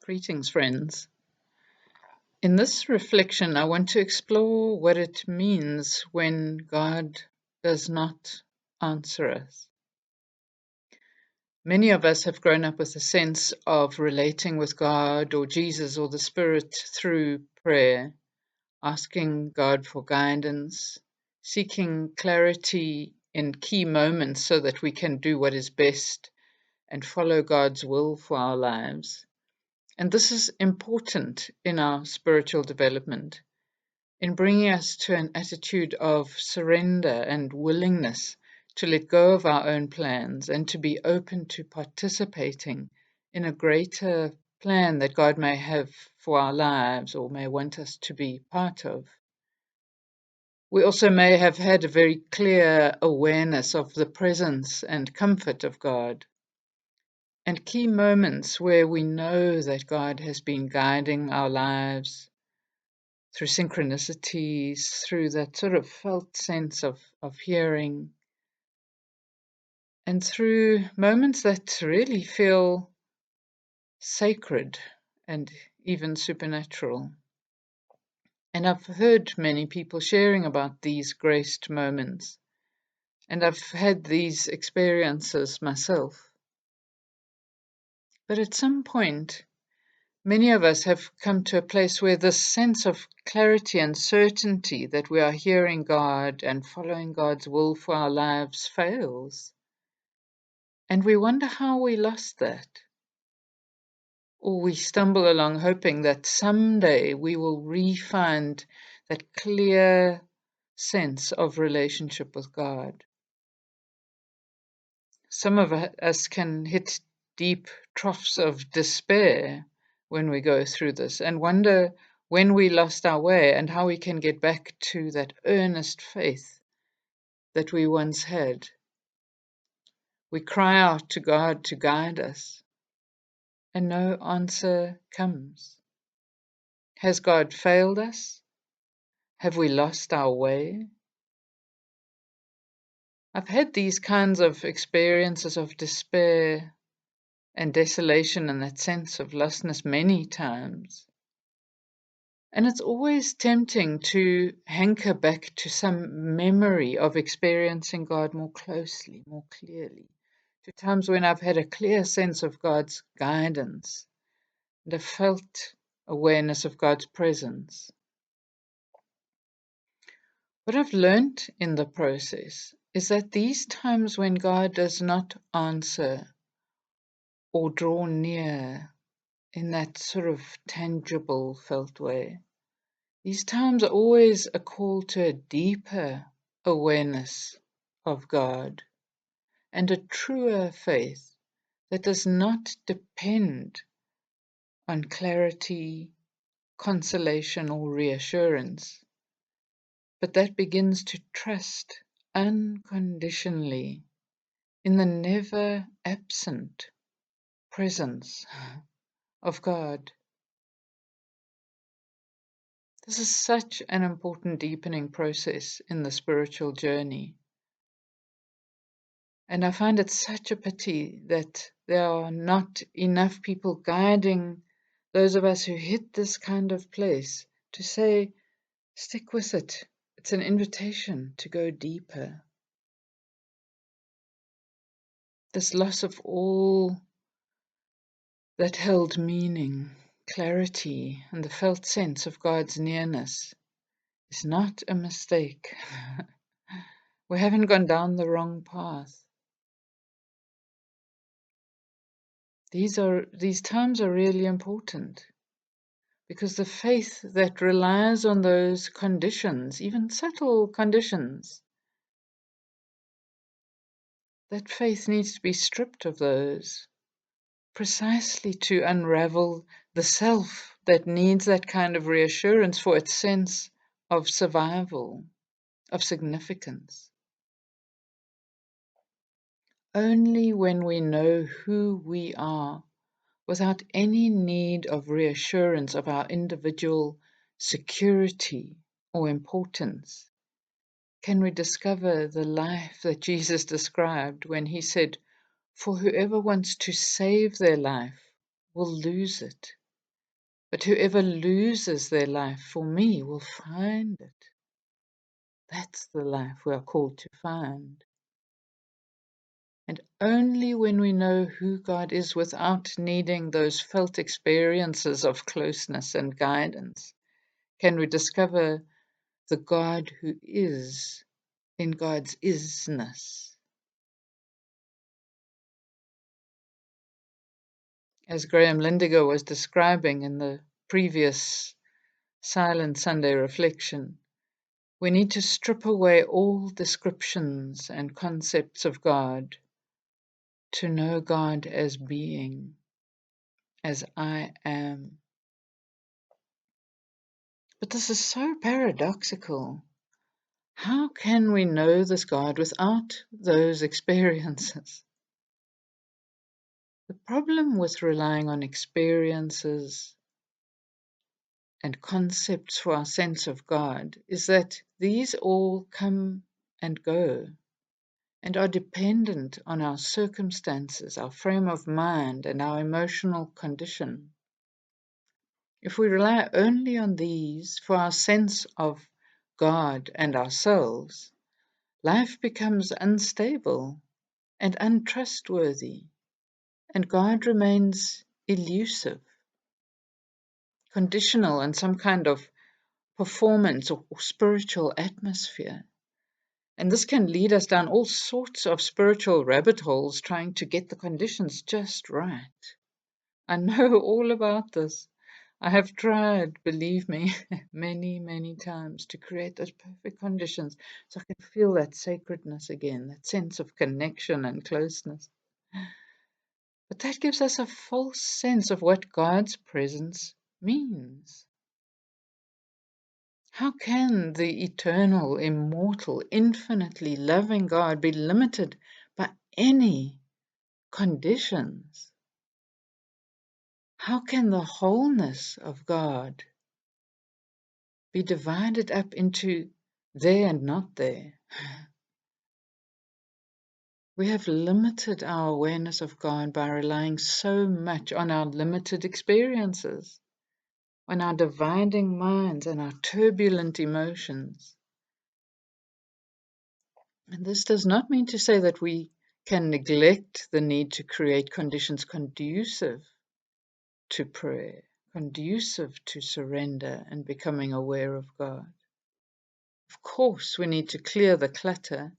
Greetings, friends. In this reflection, I want to explore what it means when God does not answer us. Many of us have grown up with a sense of relating with God or Jesus or the Spirit through prayer, asking God for guidance, seeking clarity in key moments so that we can do what is best and follow God's will for our lives. And this is important in our spiritual development, in bringing us to an attitude of surrender and willingness to let go of our own plans and to be open to participating in a greater plan that God may have for our lives or may want us to be part of. We also may have had a very clear awareness of the presence and comfort of God, and key moments where we know that God has been guiding our lives through synchronicities, through that sort of felt sense of hearing, and through moments that really feel sacred and even supernatural. And I've heard many people sharing about these graced moments, and I've had these experiences myself. But at some point, many of us have come to a place where this sense of clarity and certainty that we are hearing God and following God's will for our lives fails. And we wonder how we lost that. Or we stumble along hoping that someday we will re-find that clear sense of relationship with God. Some of us can hit deep troughs of despair when we go through this and wonder when we lost our way and how we can get back to that earnest faith that we once had. We cry out to God to guide us, and no answer comes. Has God failed us? Have we lost our way? I've had these kinds of experiences of despair and desolation and that sense of lostness many times. And it's always tempting to hanker back to some memory of experiencing God more closely, more clearly, to times when I've had a clear sense of God's guidance and a felt awareness of God's presence. What I've learned in the process is that these times when God does not answer or draw near in that sort of tangible, felt way, these times are always a call to a deeper awareness of God and a truer faith that does not depend on clarity, consolation, or reassurance, but that begins to trust unconditionally in the never absent presence of God. This is such an important deepening process in the spiritual journey. And I find it such a pity that there are not enough people guiding those of us who hit this kind of place to say, stick with it. It's an invitation to go deeper. This loss of all that held meaning, clarity, and the felt sense of God's nearness is not a mistake. We haven't gone down the wrong path. These times are really important because the faith that relies on those conditions, even subtle conditions, that faith needs to be stripped of those precisely to unravel the self that needs that kind of reassurance for its sense of survival, of significance. Only when we know who we are, without any need of reassurance of our individual security or importance, can we discover the life that Jesus described when he said, "For whoever wants to save their life will lose it, But whoever loses their life for me will find it. That's the life we are called to find. And only when we know who God is without needing those felt experiences of closeness and guidance can we discover the God who is in God's isness. As Graham Lindiger was describing in the previous Silent Sunday reflection, we need to strip away all descriptions and concepts of God to know God as being, as I am. But this is so paradoxical. How can we know this God without those experiences? The problem with relying on experiences and concepts for our sense of God is that these all come and go and are dependent on our circumstances, our frame of mind, and our emotional condition. If we rely only on these for our sense of God and ourselves, life becomes unstable and untrustworthy, and God remains elusive, conditional in some kind of performance or spiritual atmosphere. And this can lead us down all sorts of spiritual rabbit holes trying to get the conditions just right. I know all about this. I have tried, believe me, many, many times to create those perfect conditions so I can feel that sacredness again, that sense of connection and closeness. But that gives us a false sense of what God's presence means. How can the eternal, immortal, infinitely loving God be limited by any conditions? How can the wholeness of God be divided up into there and not there? We have limited our awareness of God by relying so much on our limited experiences, on our dividing minds and our turbulent emotions. And this does not mean to say that we can neglect the need to create conditions conducive to prayer, conducive to surrender and becoming aware of God. Of course, we need to clear the clutter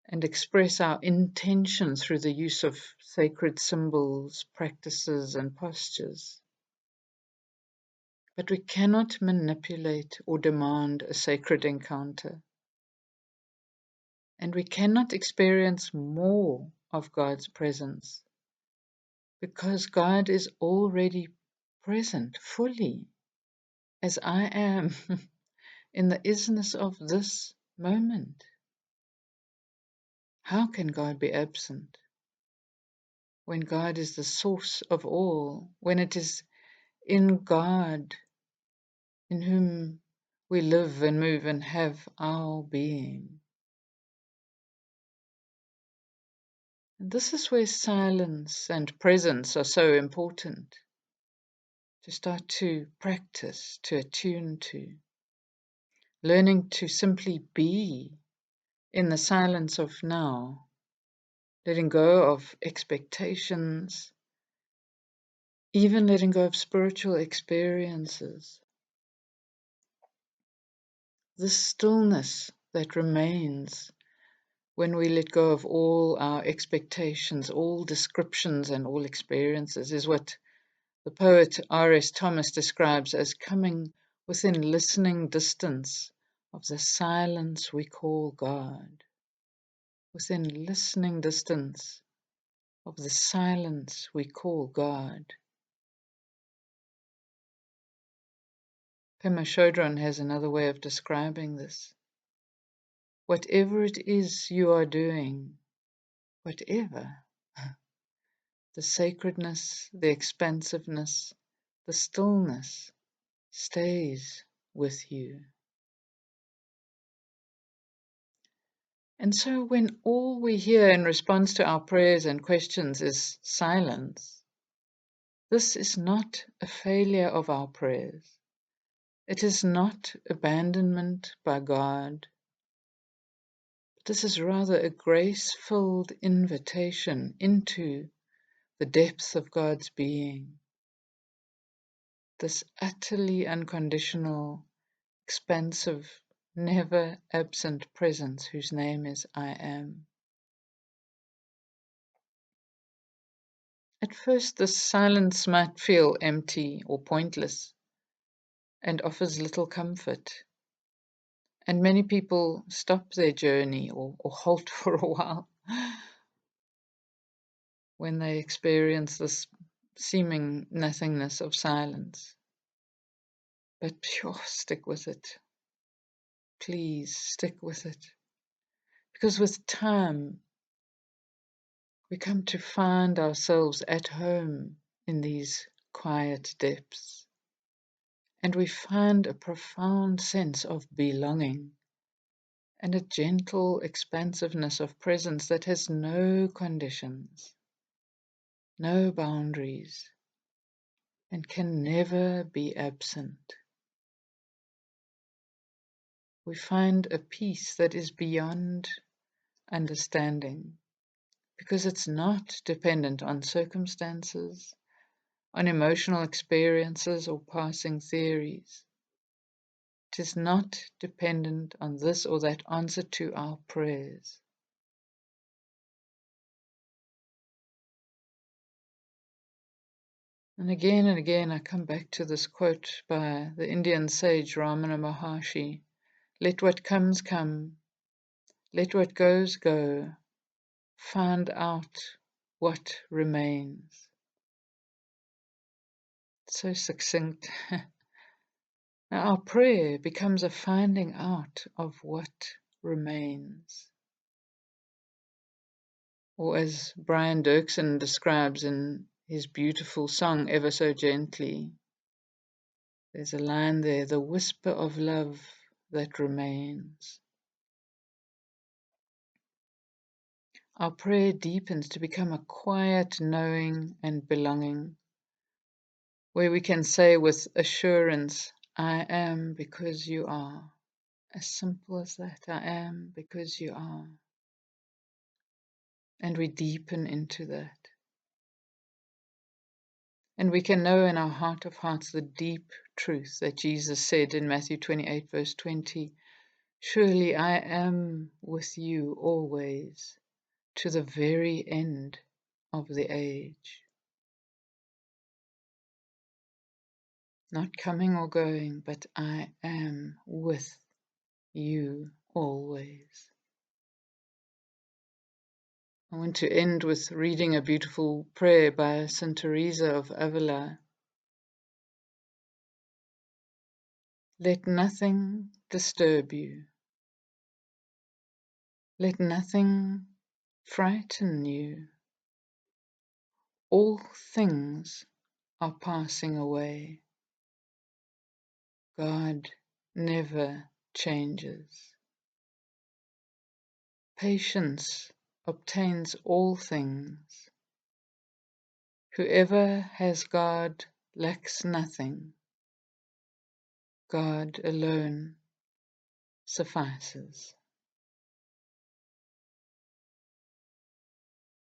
and express our intention through the use of sacred symbols, practices, and postures. But we cannot manipulate or demand a sacred encounter. And we cannot experience more of God's presence because God is already present fully as I am in the isness of this moment. How can God be absent when God is the source of all, when it is in God in whom we live and move and have our being? And this is where silence and presence are so important to start to practice, to attune to, learning to simply be in the silence of now, letting go of expectations, even letting go of spiritual experiences. The stillness that remains when we let go of all our expectations, all descriptions, and all experiences is what the poet R.S. Thomas describes as coming within listening distance of the silence we call God. Within listening distance of the silence we call God. Pema Chodron has another way of describing this. Whatever it is you are doing, whatever, the sacredness, the expansiveness, the stillness stays with you. And so when all we hear in response to our prayers and questions is silence, This is not a failure of our prayers. It is not abandonment by God. This is rather a grace-filled invitation into the depths of God's being, this utterly unconditional, expansive, never absent presence whose name is I Am. At first, this silence might feel empty or pointless and offers little comfort. And many people stop their journey or halt for a while when they experience this seeming nothingness of silence. But pure, stick with it. Please stick with it. Because with time, we come to find ourselves at home in these quiet depths. And we find a profound sense of belonging and a gentle expansiveness of presence that has no conditions, no boundaries, and can never be absent. We find a peace that is beyond understanding because it's not dependent on circumstances, on emotional experiences, or passing theories. It is not dependent on this or that answer to our prayers. And again, I come back to this quote by the Indian sage Ramana Maharshi: "Let what comes come, let what goes go, find out what remains." So succinct. Now our prayer becomes a finding out of what remains. Or as Brian Dirksen describes in his beautiful song Ever So Gently, there's a line there: the whisper of love that remains. Our prayer deepens to become a quiet knowing and belonging, where we can say with assurance, I am because you are. As simple as that, I am because you are. And we deepen into that. And we can know in our heart of hearts the deep truth that Jesus said in Matthew 28, verse 20, surely I am with you always, to the very end of the age. Not coming or going, but I am with you always. I want to end with reading a beautiful prayer by Saint Teresa of Avila. Let nothing disturb you. Let nothing frighten you. All things are passing away. God never changes. Patience obtains all things. Whoever has God lacks nothing. God alone suffices.